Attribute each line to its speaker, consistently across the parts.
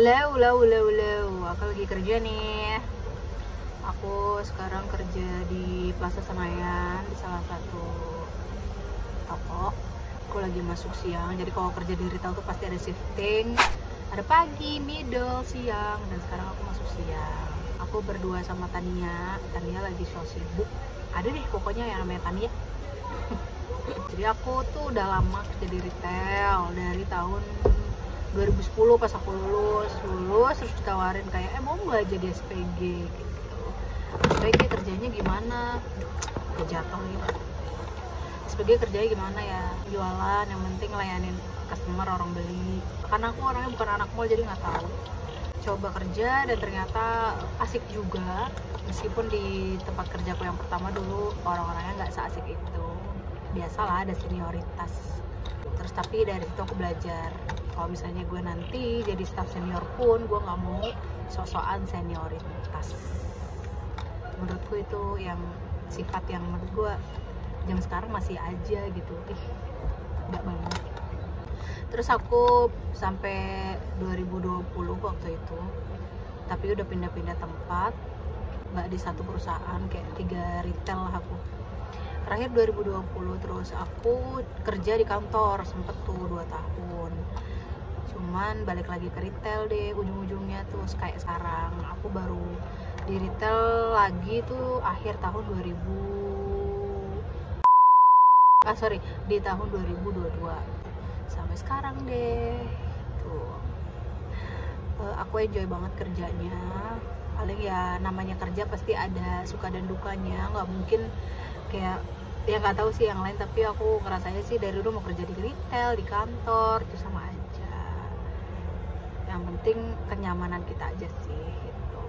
Speaker 1: Halo, aku lagi kerja nih. Aku sekarang kerja di Plaza Senayan di salah satu toko. Aku lagi masuk siang, jadi kalau kerja di retail tuh pasti ada shifting, ada pagi, middle, siang, dan sekarang aku masuk siang. Aku berdua sama Tania lagi so sibuk. Ada deh pokoknya yang namanya Tania. Jadi aku tuh udah lama kerja di retail dari tahun 2010 pas aku lulus terus ditawarin kayak mau nggak jadi SPG gitu. SPG kerjanya gimana? Jatuh ya. SPG kerjanya gimana ya? Jualan, yang penting layanin customer, orang beli. Karena aku orangnya bukan anak mall jadi nggak tahu. Coba kerja dan ternyata asik juga. Meskipun di tempat kerjaku yang pertama dulu orang-orangnya nggak seasik itu. Biasalah ada senioritas. Terus tapi dari situ aku belajar kalau misalnya gue nanti jadi staff senior pun gue nggak mau sok-sokan senioritas. Menurutku itu yang sifat yang menurut gue jam sekarang masih aja gitu, nggak banget. Terus aku sampai 2020 waktu itu, tapi udah pindah-pindah tempat, nggak di satu perusahaan, kayak 3 retail lah aku. Terakhir 2020, terus aku kerja di kantor sempet tuh 2 tahun, cuman balik lagi ke retail deh ujung-ujungnya. Terus kayak sekarang aku baru di retail lagi tuh akhir tahun di tahun 2022 sampai sekarang deh tuh. Aku enjoy banget kerjanya. Paling ya namanya kerja pasti ada suka dan dukanya, nggak mungkin kayak ya nggak tahu sih yang lain, tapi aku ngerasanya sih dari dulu mau kerja di retail, di kantor itu sama aja. Yang penting kenyamanan kita aja sih gitu.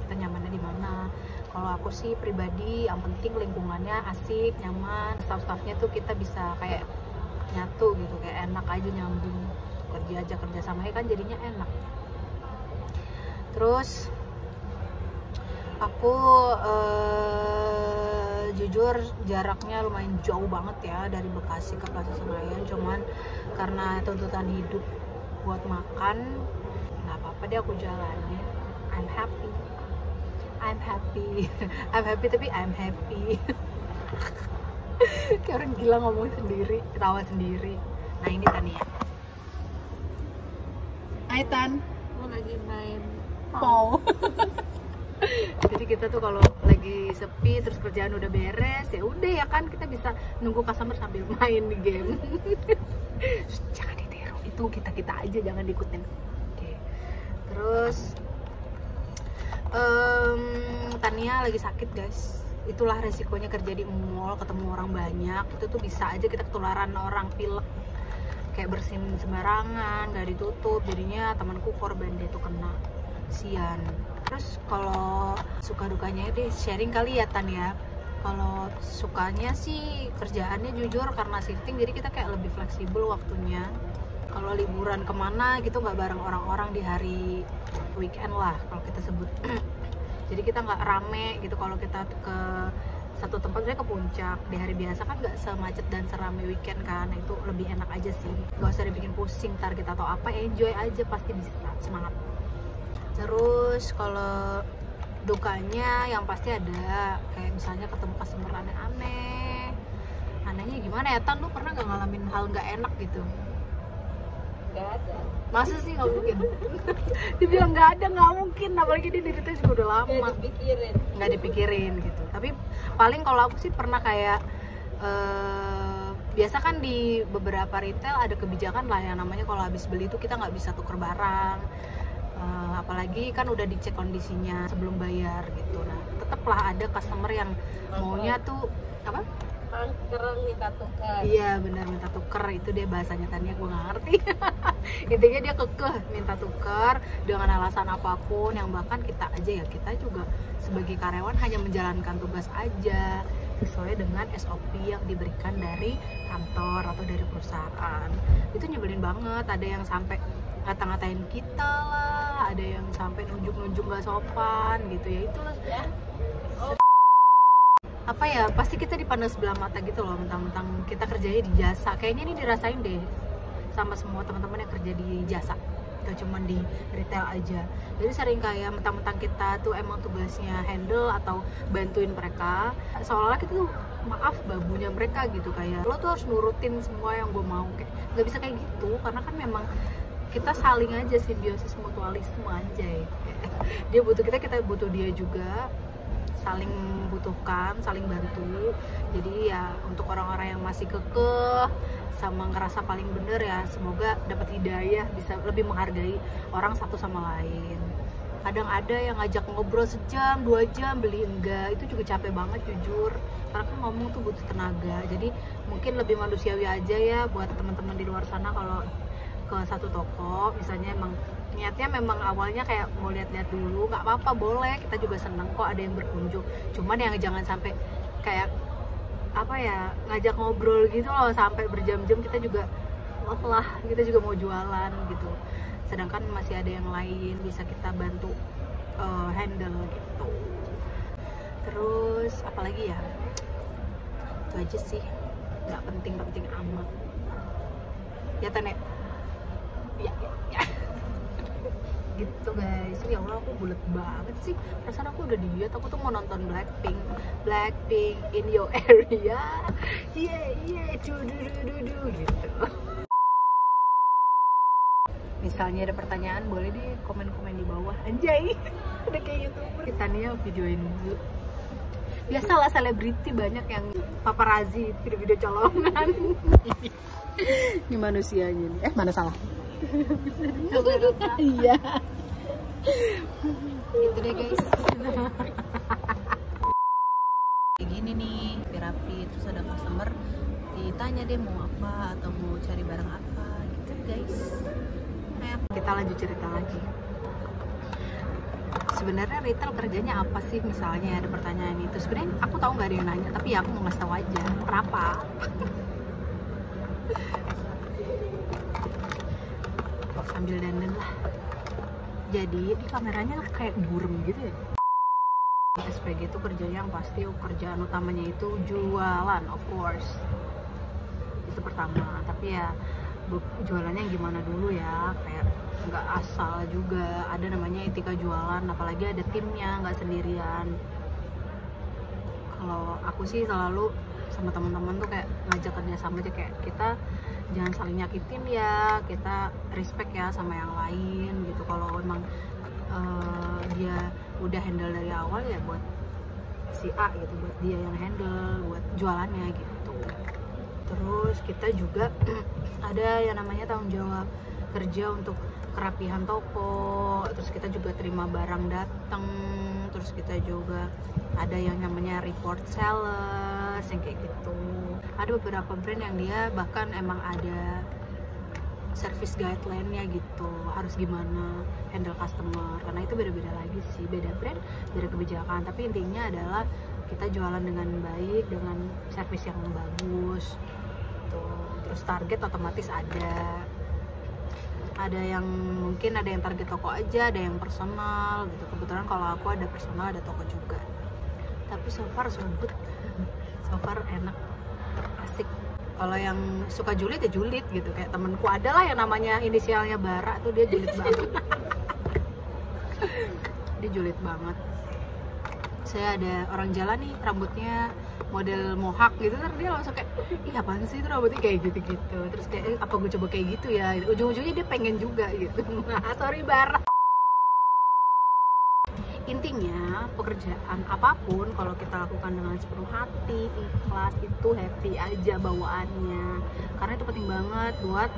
Speaker 1: Kita nyamannya di mana? Kalau aku sih pribadi yang penting lingkungannya asik, nyaman, staff-staffnya tuh kita bisa kayak nyatu gitu, kayak enak aja, nyambung, kerja samanya kan jadinya enak. Terus aku jujur jaraknya lumayan jauh banget ya dari Bekasi ke Plaza Senayan, cuman karena tuntutan hidup buat makan nggak apa-apa deh aku jalanin. I'm happy tapi I'm happy. Kayak orang gila ngomong sendiri, ketawa sendiri. Nah ini Tania. Hai Tan,
Speaker 2: Aku lagi main
Speaker 1: mau. Jadi kita tuh kalau lagi sepi terus kerjaan udah beres, ya udah ya kan kita bisa nunggu customer sambil main di game. Jangan ditiru, itu kita aja, jangan diikutin. Oke. Terus Tania lagi sakit guys. Itulah resikonya kerja di mall, ketemu orang banyak. Itu tuh bisa aja kita ketularan orang, pilek, kayak bersin sembarangan, gak ditutup. Jadinya temanku korban, dia tuh kena, sian. Terus kalau suka dukanya deh sharing kali ya Tan ya. Kalau sukanya sih kerjaannya jujur karena shifting, jadi kita kayak lebih fleksibel waktunya. Kalau liburan kemana gitu nggak bareng orang-orang di hari weekend lah kalau kita sebut. Jadi kita nggak rame gitu kalau kita ke satu tempat, misalnya ke puncak di hari biasa kan nggak semacet dan serame weekend kan. Itu lebih enak aja sih, nggak usah dibikin pusing target atau apa, enjoy aja pasti bisa, semangat. Terus kalau dukanya yang pasti ada, kayak misalnya ketemu customer aneh-aneh. Anehnya gimana ya Tan, lu pernah nggak ngalamin hal nggak enak gitu?
Speaker 2: Gak ada.
Speaker 1: Masa sih nggak mungkin? Dibilang nggak ada, nggak mungkin, apalagi dia di retail juga udah lama. Nggak dipikirin gitu. Tapi paling kalau aku sih pernah kayak biasa kan di beberapa retail ada kebijakan lah yang namanya kalau habis beli itu kita nggak bisa tuker barang. Apalagi kan udah dicek kondisinya sebelum bayar gitu. Nah tetaplah ada customer yang maunya tuh apa?
Speaker 2: Kerang minta tukar.
Speaker 1: Iya benar, minta tuker, itu dia bahasanya Tania, gue nggak ngerti. Intinya dia kekeh minta tuker dengan alasan apapun, yang bahkan kita juga sebagai karyawan hanya menjalankan tugas aja sesuai dengan SOP yang diberikan dari kantor atau dari perusahaan. Itu nyebelin banget, ada yang sampai ngata-ngatain kita lah, ada yang sampai nunjuk-nunjuk gak sopan gitu ya. Itu apa ya, pasti kita dipandang sebelah mata gitu loh, mentang-mentang kita kerjanya di jasa. Kayaknya ini dirasain deh sama semua teman-teman yang kerja di jasa. gak cuman di retail aja. Jadi sering kayak mentang-mentang kita tuh emang tugasnya handle atau bantuin mereka, seolah-olah kita tuh maaf babunya mereka gitu, kayak lo tuh harus nurutin semua yang gue mau. Kayak nggak bisa kayak gitu, karena kan memang kita saling aja, simbiosis mutualisme aja ya. Dia butuh kita, kita butuh dia juga, saling membutuhkan, saling bantu. Jadi ya untuk orang-orang yang masih kekeh sama ngerasa paling bener ya, semoga dapat hidayah, bisa lebih menghargai orang satu sama lain. Kadang ada yang ngajak ngobrol sejam, 2 jam, beli enggak, itu juga capek banget jujur, karena kan ngomong tuh butuh tenaga. Jadi mungkin lebih manusiawi aja ya buat teman-teman di luar sana, kalau ke satu toko misalnya emang niatnya memang awalnya kayak mau lihat-lihat dulu, nggak apa-apa, boleh, kita juga seneng kok ada yang berkunjung. Cuman yang jangan sampai kayak apa ya, ngajak ngobrol gitu loh sampai berjam-jam, kita juga lah, kita juga mau jualan gitu, sedangkan masih ada yang lain bisa kita bantu handle gitu. Terus apalagi ya, itu aja sih, nggak penting-penting amat ya Tane ya. Gitu guys. Ya Allah, aku bulet banget sih, perasaan aku udah diet. Aku tuh mau nonton Blackpink in your area, yeah du gitu. Misalnya ada pertanyaan, boleh di komen-komen di bawah. Anjay, udah kayak YouTuber. Kita nih videoin dulu. Biasalah selebriti banyak yang paparazzi video-video colongan. Ini manusianya nih. Mana salah? Iya. Gitu deh guys. Kayak gini nih, rapi. Terus ada customer ditanya deh mau apa atau mau cari barang apa gitu guys. Kita lanjut cerita lagi. Sebenarnya retail kerjanya apa sih? Misalnya ada pertanyaan itu, sebenarnya aku tahu nggak ada yang nanya, tapi ya aku mau ngasih tahu aja kenapa. Sambil dandan lah. Jadi di kameranya kayak burem gitu ya. SPG itu kerjanya yang pasti kerjaan utamanya itu jualan, of course. Itu pertama. Tapi ya jualannya gimana dulu ya, kayak nggak asal juga, ada namanya etika jualan, apalagi ada timnya, nggak sendirian. Kalau aku sih selalu sama teman-teman tuh kayak ngajak kerja sama aja, kayak kita jangan saling nyakitin ya, kita respect ya sama yang lain gitu. Kalau emang dia udah handle dari awal ya buat si A gitu, buat dia yang handle buat jualannya gitu. Terus kita juga ada yang namanya tanggung jawab kerja untuk kerapihan toko, terus kita juga terima barang datang, terus kita juga ada yang namanya report sales yang kayak gitu. Ada beberapa brand yang dia bahkan emang ada service guideline-nya gitu, harus gimana handle customer, karena itu beda-beda lagi sih, beda brand, beda kebijakan. Tapi intinya adalah kita jualan dengan baik, dengan service yang bagus tuh. Terus target otomatis ada yang mungkin ada yang target toko aja, ada yang personal gitu. Kebetulan kalau aku ada personal, ada toko juga. Tapi so far so good, so far enak, asik. Kalau yang suka julid ya julid gitu, kayak temenku ada lah yang namanya inisialnya Bara tuh, dia julid banget. Dia julid banget. Saya ada orang jalan nih rambutnya model mohawk gitu, terus dia langsung kayak, ih apaan sih itu rambutnya kayak gitu-gitu. Terus kayak, apa gue coba kayak gitu ya, ujung-ujungnya dia pengen juga gitu. Sorry Bara. Intinya pekerjaan apapun kalau kita lakukan dengan sepenuh hati, ikhlas, itu happy aja bawaannya, karena itu penting banget buat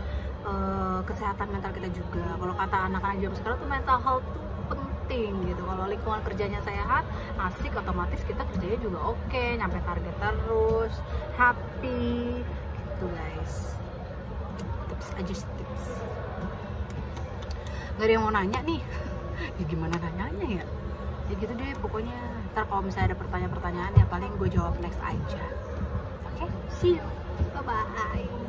Speaker 1: kesehatan mental kita juga. Kalau kata anak-anak zaman sekarang tuh mental health tuh penting gitu. Kalau lingkungan kerjanya sehat, asik, otomatis kita kerjanya juga oke, nyampe target terus, happy gitu guys. Tips aja, tips. Gak ada yang mau nanya nih. Ya gimana nanyanya ya? Ya gitu deh pokoknya. Ntar kalau misalnya ada pertanyaan-pertanyaan ya paling gue jawab next aja. Oke, see you, bye bye.